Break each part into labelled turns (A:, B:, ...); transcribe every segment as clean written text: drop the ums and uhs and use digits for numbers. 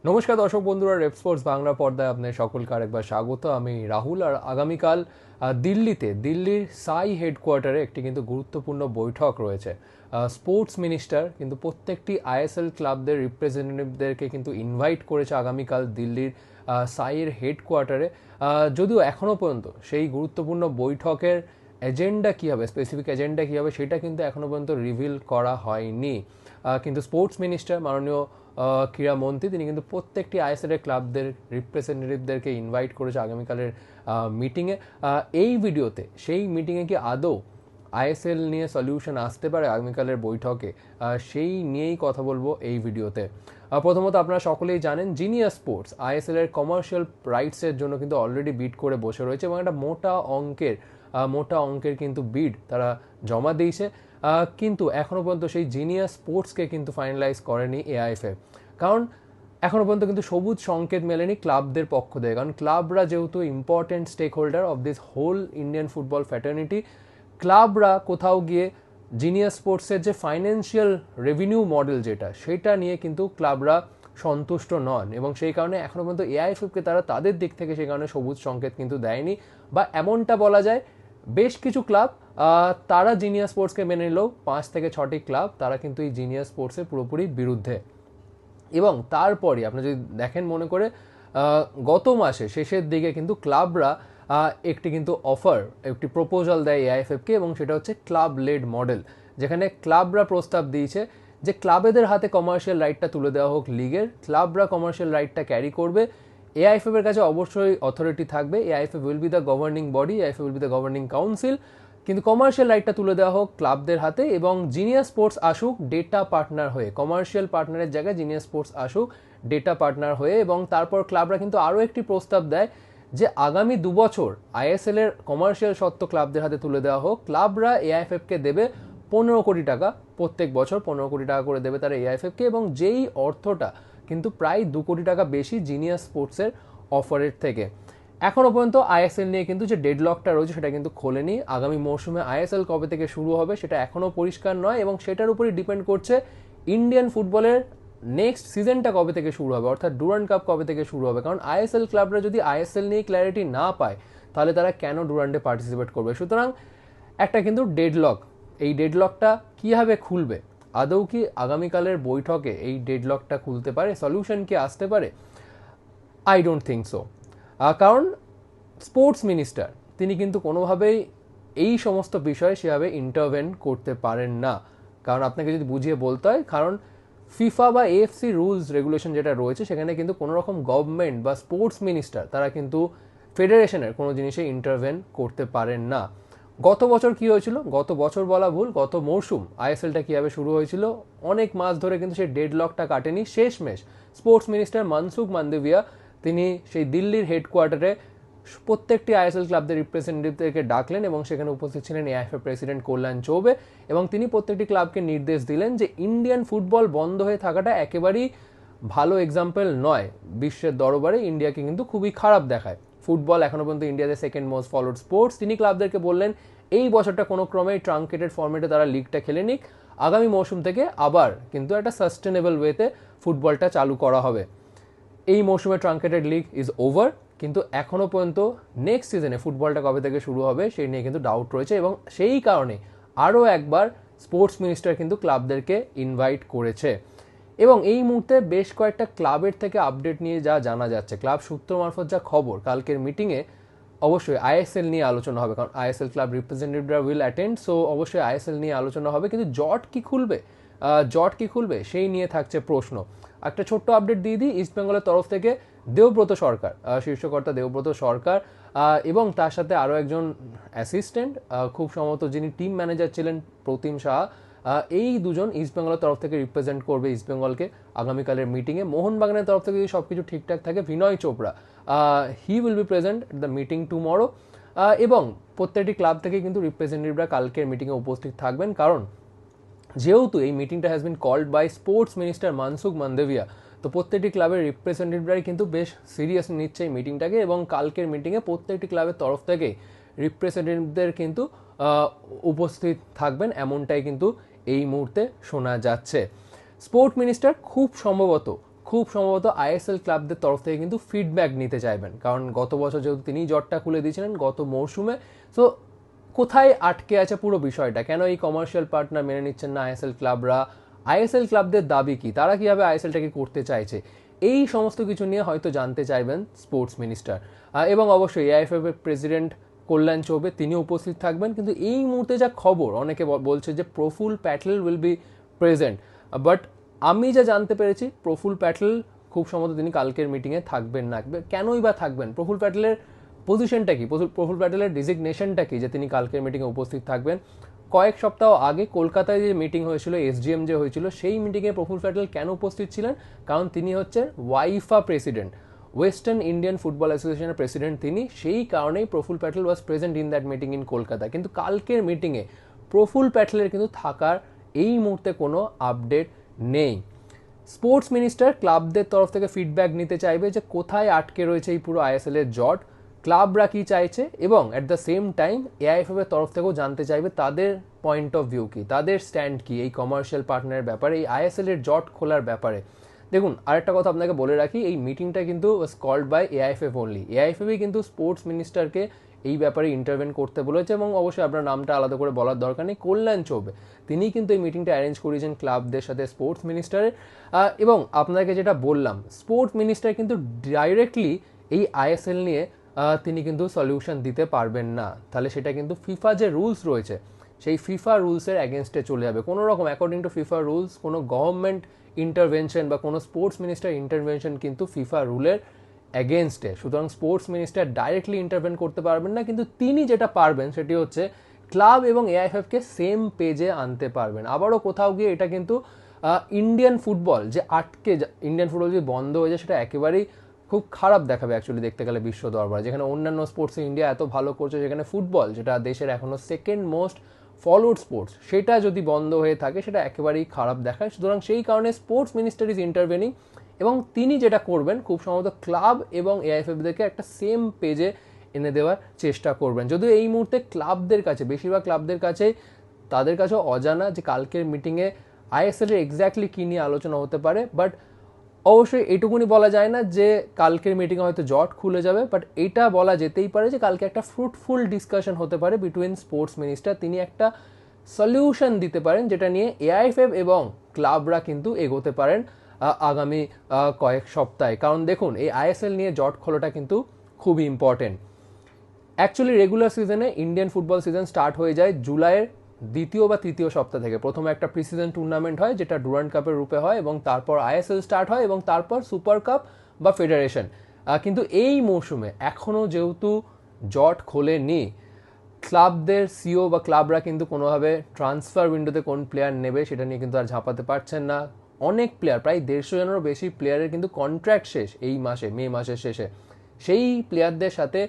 A: নমস্কার দর্শক বন্ধুরা, রেপ স্পোর্টস বাংলা পর্দায় আপনাদের সকলকে আরেকবার স্বাগত। আমি রাহুল। আর আগামীকাল দিল্লির সাই হেডকোয়ার্টারে একটি কিন্তু গুরুত্বপূর্ণ বৈঠক রয়েছে। স্পোর্টস মিনিস্টার কিন্তু প্রত্যেকটি আইএসএল ক্লাবদের রিপ্রেজেন্টেটিভদেরকে কিন্তু ইনভাইট করেছে আগামীকাল দিল্লির সাইয়ের হেডকোয়ার্টারে। যদিও এখনও পর্যন্ত সেই গুরুত্বপূর্ণ বৈঠকের এজেন্ডা কী হবে, স্পেসিফিক এজেন্ডা কী হবে, সেটা কিন্তু এখনও পর্যন্ত রিভিল করা হয়নি। কিন্তু স্পোর্টস মিনিস্টার মাননীয় ক্রীড়ামন্ত্রী তিনি কিন্তু প্রত্যেকটি আইএসএল এর ক্লাবদের রিপ্রেজেন্টেটিভদেরকে ইনভাইট করেছে আগামীকালের মিটিংয়ে। এই ভিডিওতে সেই মিটিংয়ে কি আদৌ আইএসএল নিয়ে সলিউশন আসতে পারে আগামীকালের বৈঠকে, সেই নিয়েই কথা বলবো এই ভিডিওতে। প্রথমত আপনারা সকলেই জানেন জিনিয়াস স্পোর্টস আইএসএল এর কমার্শিয়াল রাইটসের জন্য কিন্তু অলরেডি বিড করে বসে রয়েছে এবং একটা মোটা অঙ্কের কিন্তু বিড তারা জমা দিয়েছে। কিন্তু এখনও পর্যন্ত সেই জিনিয়াস স্পোর্টসকে কিন্তু ফাইনালাইজ করেনি এআইএফএ, কারণ এখনও পর্যন্ত কিন্তু সবুজ সংকেত মেলেনি ক্লাবদের পক্ষ থেকে। কারণ ক্লাবরা যেহেতু important stake holder of this whole Indian football fraternity, ক্লাবরা কোথাও গিয়ে জিনিয়াস স্পোর্টসের যে ফাইন্যান্সিয়াল রেভিনিউ মডেল সেটা নিয়ে কিন্তু ক্লাবরা সন্তুষ্ট নন এবং সেই কারণে এখনও পর্যন্ত এআইএফএফকে তারা তাদের দিক থেকে সেই কারণে সবুজ সংকেত কিন্তু দেয়নি। বা এমনটা বলা যায় বেশ কিছু ক্লাব তারা জিনিয়াস স্পোর্টসকে মেনে নিলেও 5 থেকে 6টি ক্লাব তারা কিন্তু এই জিনিয়াস স্পোর্টসের পুরোপুরি বিরুদ্ধে। এবং তারপরে আপনি যদি দেখেন মনে করে গত মাসে শেষের দিকে কিন্তু ক্লাবরা একটি কিন্তু একটি প্রপোজাল দেয় এআইএফএফকে এবং সেটা হচ্ছে ক্লাব লেড মডেল, যেখানে ক্লাবরা প্রস্তাব দিয়েছে যে ক্লাবেদের হাতে কমার্শিয়াল রাইটটা তুলে দেওয়া হোক লিগের, ক্লাবরা কমার্শিয়াল রাইটটা ক্যারি করবে, এআইএফএফ এর কাছে অবশ্যই অথরিটি থাকবে, AIFF will be the governing body, AIFF will be the governing council, কিন্তু কমার্শিয়াল রাইটটা তুলে দেওয়া হোক ক্লাবদের হাতে এবং জিনিয়াস স্পোর্টস আসুক ডেটা পার্টনার হয়ে, কমার্শিয়াল পার্টনারের জায়গায় জিনিয়াস স্পোর্টস আসুক ডেটা পার্টনার হয়ে। এবং তারপর ক্লাবরা কিন্তু আরও একটি প্রস্তাব দেয় যে আগামী 2 বছর আইএসএল এর কমার্শিয়াল সত্ত্ব ক্লাবদের হাতে তুলে দেওয়া হোক, ক্লাবরা এআইএফএফকে দেবে 15 কোটি টাকা, প্রত্যেক বছর 15 কোটি টাকা করে দেবে তারা এআইএফএফকে, এবং যেই অর্থটা কিন্তু প্রায় 2 কোটি টাকা বেশি জিনিয়াস স্পোর্টসের অফারের থেকে। এখনও পর্যন্ত আইএসএল নিয়ে কিন্তু যে ডেডলকটা রয়েছে সেটা কিন্তু খোলেনি। আগামী মৌসুমে আইএসএল কবে থেকে শুরু হবে সেটা এখনও পরিষ্কার নয় এবং সেটার উপরই ডিপেন্ড করছে ইন্ডিয়ান ফুটবলের নেক্সট সিজনটা কবে থেকে শুরু হবে, অর্থাৎ ডুরান্ড কাপ কবে থেকে শুরু হবে। কারণ আইএসএল ক্লাবরা যদি আইএসএল নিয়ে ক্ল্যারিটি না পায় তাহলে তারা কেন ডুরান্ডে পার্টিসিপেট করবে। সুতরাং একটা কিন্তু ডেডলক, এই ডেডলকটা কীভাবে খুলবে, আদৌ কি আগামীকালের বৈঠকে এই ডেডলকটা খুলতে পারে, সলিউশন কি আসতে পারে? I don't think so. কারণ স্পোর্টস মিনিস্টার তিনি কিন্তু কোনোভাবেই এই সমস্ত বিষয়ে সেভাবে ইন্টারভেন করতে পারেন না। কারণ আপনাকে যদি বুঝিয়ে বলতে হয়, কারণ ফিফা বা এএফসি রুলস রেগুলেশন যেটা রয়েছে সেখানে কিন্তু কোনো রকম গভর্নমেন্ট বা স্পোর্টস মিনিস্টার তারা কিন্তু ফেডারেশনের কোনো জিনিসে ইন্টারভেন করতে পারেন না। গত বছর কি হয়েছিল, গত বছর বলা ভুল, গত মৌসুম আইএসএলটা কীভাবে শুরু হয়েছিল, অনেক মাস ধরে কিন্তু সেই ডেডলকটা কাটেনি। শেষমেশ স্পোর্টস মিনিস্টার মনসুখ মান্ডভিয়া তিনি সেই দিল্লির হেডকোয়ার্টারে প্রত্যেকটি আইএসএল ক্লাবদের রিপ্রেজেন্টেটিভদেরকে ডাকলেন এবং সেখানে উপস্থিত ছিলেন এআইএফএ প্রেসিডেন্ট কল্যাণ চৌবে এবং তিনি প্রত্যেকটি ক্লাবকে নির্দেশ দিলেন যে ইন্ডিয়ান ফুটবল বন্ধ হয়ে থাকাটা একেবারেই ভালো এক্সাম্পল নয়, বিশ্বের দরবারে ইন্ডিয়াকে কিন্তু খুবই খারাপ দেখায়। ফুটবল এখনও পর্যন্ত ইন্ডিয়াতে সেকেন্ড মোস্ট ফলোড স্পোর্টস। তিনি ক্লাবদেরকে বললেন এই বছরটা কোনো ক্রমেই ট্রাঙ্কেটেড ফর্মেটে তারা লিগটা খেলে নিক, আগামী মৌসুম থেকে আবার কিন্তু একটা সাস্টেনেবল ওয়েতে ফুটবলটা চালু করা হবে। এই মৌসুমে ট্রাঙ্কেটেড লিগ ইজ ওভার, কিন্তু এখনও পর্যন্ত নেক্সট সিজনে ফুটবলটা কবে থেকে শুরু হবে সেই নিয়ে কিন্তু ডাউট রয়েছে এবং সেই কারণে আরও একবার স্পোর্টস মিনিস্টার কিন্তু ক্লাবদেরকে ইনভাইট করেছে। এবং এই মুহূর্তে বেশ কয়েকটা ক্লাবের থেকে আপডেট নিয়ে যা জানা যাচ্ছে, ক্লাব সূত্র মারফত যা খবর, কালকের মিটিংয়ে অবশ্যই আইএসএল নিয়ে আলোচনা হবে, কারণ আইএসএল ক্লাব রিপ্রেজেন্টেটিভরা উইল অ্যাটেন্ড, সো অবশ্যই আইএসএল নিয়ে আলোচনা হবে। কিন্তু জট কি খুলবে সেই নিয়ে থাকছে প্রশ্ন। একটা ছোট্ট আপডেট দিয়ে দিই, ইস্টবেঙ্গলের তরফ থেকে দেবব্রত সরকার, শীর্ষকর্তা দেবব্রত সরকার এবং তার সাথে আরও একজন অ্যাসিস্ট্যান্ট, খুব সম্ভবত যিনি টিম ম্যানেজার ছিলেন প্রতিম সাহা, এই দুজন ইস্টবেঙ্গলের তরফ থেকে রিপ্রেজেন্ট করবে ইস্টবেঙ্গলকে আগামীকালের মিটিংয়ে। মোহনবাগানের তরফ থেকে যদি সব কিছু ঠিকঠাক থাকে, Vinay Chopra he will be present the meeting tomorrow, এবং প্রত্যেকটি ক্লাব থেকে কিন্তু রিপ্রেজেন্টেটিভরা কালকের মিটিংয়ে উপস্থিত থাকবেন। কারণ যেহেতু এই মিটিংটা has been called by sports minister Mansukh Mandaviya, তো প্রত্যেকটি ক্লাবের রিপ্রেজেন্টেটিভরাই কিন্তু বেশ সিরিয়াস নিচ্ছে এই মিটিংটাকে এবং কালকের মিটিংয়ে প্রত্যেকটি ক্লাবের তরফ থেকে রিপ্রেজেন্টেটিভদের কিন্তু উপস্থিত থাকবেন, এমনটাই কিন্তু এই মুহূর্তে শোনা যাচ্ছে। স্পোর্ট মিনিস্টার খুব সম্ভবত খুব সম্ভবত আইএসএল ক্লাবদের তরফ থেকে কিন্তু ফিডব্যাক নিতে চাইবেন, কারণ গত বছর যেহেতু তিনি জটটা খুলে দিয়েছিলেন গত মরশুমে। সো কোথায় আটকে আছে পুরো বিষয়টা, কেন এই কমার্শিয়াল পার্টনার মেনে নিচ্ছেন না আইএসএল ক্লাবরা, আইএসএল ক্লাবদের দাবি কি, তারা কীভাবে আইএসএলটাকে করতে চাইছে, এই সমস্ত কিছু নিয়ে হয়তো জানতে চাইবেন স্পোর্টস মিনিস্টার। এবং অবশ্যই এআইএফএফ এর প্রেসিডেন্ট কল্যাণ চৌবে তিনিও উপস্থিত থাকবেন। কিন্তু এই মুহূর্তে যা খবর, অনেকে বলছে যে Praful Patel will be present, but আমি যা জানতে পেরেছি প্রফুল প্যাটেল খুব সম্ভবত তিনি কালকের মিটিংয়ে থাকবেন না। কেনই বা থাকবেন? প্রফুল প্যাটেলের পজিশনটা কি, প্রফুল প্যাটেলের ডিজিগনেশনটা কি যে তিনি কালকের মিটিংয়ে উপস্থিত থাকবেন? কয়েক সপ্তাহ আগে কলকাতায় যে মিটিং হয়েছিল, এসডিএম যে হয়েছিল, সেই মিটিংয়ে প্রফুল প্যাটেল কেন উপস্থিত ছিলেন? কারণ তিনি হচ্ছেন ওয়াইফা প্রেসিডেন্ট, ওয়েস্টার্ন ইন্ডিয়ান ফুটবল অ্যাসোসিয়েশনের প্রেসিডেন্ট তিনি, সেই কারণেই Praful Patel was present in that meeting in Kolkata. কিন্তু কালকের মিটিংয়ে প্রফুল প্যাটেলের কিন্তু থাকার এই মুহূর্তে কোনো আপডেট নেই। স্পোর্টস মিনিস্টার ক্লাবদের তরফ থেকে ফিডব্যাক নিতে চাইবে যে কোথায় আটকে রয়েছে এই পুরো আইএসএল এর জট, ক্লাবরা কি চাইছে, এবং at the same time AIFF এর তরফ থেকেও জানতে চাইবে তাদের পয়েন্ট অফ ভিউ কি, তাদের স্ট্যান্ড কি এই কমার্শিয়াল পার্টনারের ব্যাপারে, এই আইএসএল এর জট খোলার ব্যাপারে। দেখুন, আরেকটা কথা আপনাকে বলে রাখি, এই মিটিংটা কিন্তু was called by AIFF only. এআইএফএফই কিন্তু স্পোর্টস মিনিস্টারকে এই ব্যাপারে ইন্টারভেন করতে বলেছে, এবং অবশ্যই আপনার নামটা আলাদা করে বলার দরকার নেই, কল্যাণ চৌবে তিনি কিন্তু এই মিটিংটা অ্যারেঞ্জ করেছেন ক্লাবদের সাথে স্পোর্টস মিনিস্টারের। এবং আপনাকে যেটা বললাম, স্পোর্টস মিনিস্টার কিন্তু ডাইরেক্টলি এই আইএসএল নিয়ে তিনি কিন্তু সলিউশন দিতে পারবেন না। তাহলে সেটা কিন্তু ফিফা যে রুলস রয়েছে সেই ফিফা রুলসের অ্যাগেনস্টে চলে যাবে। কোনো রকম অ্যাকর্ডিং টু ফিফা রুলস কোনো গভর্নমেন্ট ইন্টারভেনশন বা কোনো স্পোর্টস মিনিস্টার ইন্টারভেনশন কিন্তু ফিফা রুলের অ্যাগেনস্টে। সুতরাং স্পোর্টস মিনিস্টার ডাইরেক্টলি ইন্টারভেন করতে পারবেন না, কিন্তু তিনি যেটা পারবেন সেটি হচ্ছে ক্লাব এবং এআইএফএফকে সেম পেজে আনতে পারবেন। আবারও কোথাও গিয়ে এটা কিন্তু ইন্ডিয়ান ফুটবল যে ইন্ডিয়ান ফুটবল যদি বন্ধ হয়ে যায় সেটা একেবারেই খুব খারাপ দেখাবে অ্যাকচুয়ালি দেখতে গেলে বিশ্ব দরবারে। যেখানে অন্যান্য স্পোর্টসে ইন্ডিয়া এত ভালো করছে, যেখানে ফুটবল যেটা দেশের এখনও সেকেন্ড মোস্ট ফলোড স্পোর্টস, সেটা যদি বন্ধ হয়ে থাকে সেটা একেবারেই খারাপ দেখায়। সুতরাং সেই কারণে স্পোর্টস মিনিস্টার ইজ ইন্টারভেনিং, এবং তিনি যেটা করবেন খুব সম্ভবত ক্লাব এবং এআইএফএফদেরকে একটা সেম পেজে এনে দেওয়ার চেষ্টা করবেন। যদিও এই মুহূর্তে ক্লাবদের কাছে, বেশিরভাগ ক্লাবদের কাছে, তাদের কাছেও অজানা যে কালকের মিটিংয়ে আইএসএল এর এক্স্যাক্টলি কী নিয়ে আলোচনা হতে পারে। বাট অবশ্যই এটুকুনি বলা যায় না যে কালকের মিটিংয়ে হয়তো জট খুলে যাবে, বাট এটা বলা যেতেই পারে যে কালকে একটা ফ্রুটফুল ডিসকাশন হতে পারে বিটুইন স্পোর্টস মিনিস্টার। তিনি একটা সলিউশন দিতে পারেন যেটা নিয়ে এআইএফএফ এবং ক্লাবরা কিন্তু এগোতে পারেন আগামী কয়েক সপ্তাহে। কারণ দেখুন, এই আইএসএল নিয়ে জট খোলাটা কিন্তু খুবই ইম্পর্টেন্ট। অ্যাকচুয়ালি রেগুলার সিজনে ইন্ডিয়ান ফুটবল সিজন স্টার্ট হয়ে যায় জুলাইয়ের দ্বিতীয় বা তৃতীয় সপ্তাহ থেকে। প্রথমে একটা প্রি সিজন টুর্নামেন্ট হয় যেটা ডুরান্ড কাপের রূপে হয়, এবং তারপর আইএসএল স্টার্ট হয়, এবং তারপর সুপার কাপ বা ফেডারেশন। কিন্তু এই মৌসুমে এখনও যেহেতু জট খোলেনি, ক্লাবদের সিও বা ক্লাবরা কিন্তু কোনোভাবে ট্রান্সফার উইন্ডোতে কোন প্লেয়ার নেবে সেটা নিয়ে কিন্তু আর ঝাঁপাতে পারছেন না। অনেক প্লেয়ার, প্রায় 150 জনেরও বেশি প্লেয়ারের কিন্তু কন্ট্রাক্ট শেষ এই মাসে, মে মাসের শেষে। সেই প্লেয়ারদের সাথে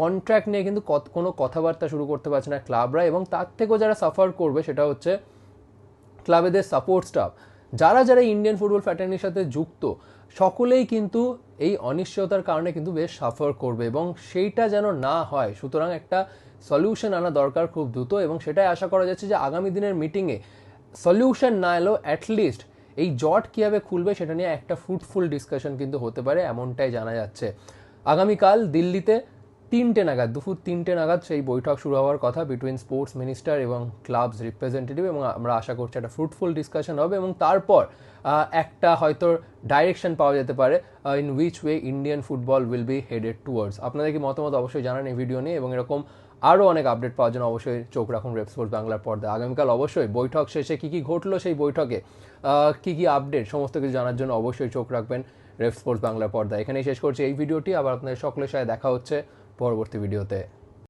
A: কন্ট্রাক্ট নিয়ে কিন্তু কোনো কথাবার্তা শুরু করতে পারছে না ক্লাবরা, এবং তার থেকেও যারা সাফার করবে সেটা হচ্ছে ক্লাবেদের সাপোর্ট স্টাফ। যারা যারা ইন্ডিয়ান ফুটবল ফ্র্যাটার্নিটির সাথে যুক্ত সকলেই কিন্তু এই অনিশ্চয়তার কারণে কিন্তু বেশ সাফার করবে, এবং সেইটা যেন না হয়। সুতরাং একটা সলিউশন আনা দরকার খুব দ্রুত, এবং সেটাই আশা করা যাচ্ছে যে আগামী দিনের মিটিংয়ে সলিউশন না এলেও অ্যাটলিস্ট এই জট কীভাবে খুলবে সেটা নিয়ে একটা ফ্রুটফুল ডিসকাশন কিন্তু হতে পারে, এমনটাই জানা যাচ্ছে। আগামীকাল দিল্লিতে দুপুর 3টে নাগাদ সেই বৈঠক শুরু হওয়ার কথা বিটুইন স্পোর্টস মিনিস্টার এবং ক্লাবস রিপ্রেজেন্টেটিভ, এবং আমরা আশা করছি একটা ফ্রুটফুল ডিসকাশন হবে, এবং তারপর একটা হয়তো ডাইরেকশন পাওয়া যেতে পারে in which way Indian football will be headed towards. আপনাদের কি মতামত অবশ্যই জানান এই ভিডিও নিয়ে, এবং এরকম আরও অনেক আপডেট পাওয়ার জন্য অবশ্যই চোখ রাখুন রেপ স্পোর্টস বাংলার পর্দায়। আগামীকাল অবশ্যই বৈঠক শেষে কী কী ঘটলো, সেই বৈঠকে কী কী আপডেট, সমস্ত কিছু জানার জন্য অবশ্যই চোখ রাখবেন রেপ স্পোর্টস বাংলার পর্দায়। এখানেই শেষ করছি এই ভিডিওটি, আবার আপনাদের সকলের সাথে দেখা হচ্ছে পরবর্তী ভিডিওতে।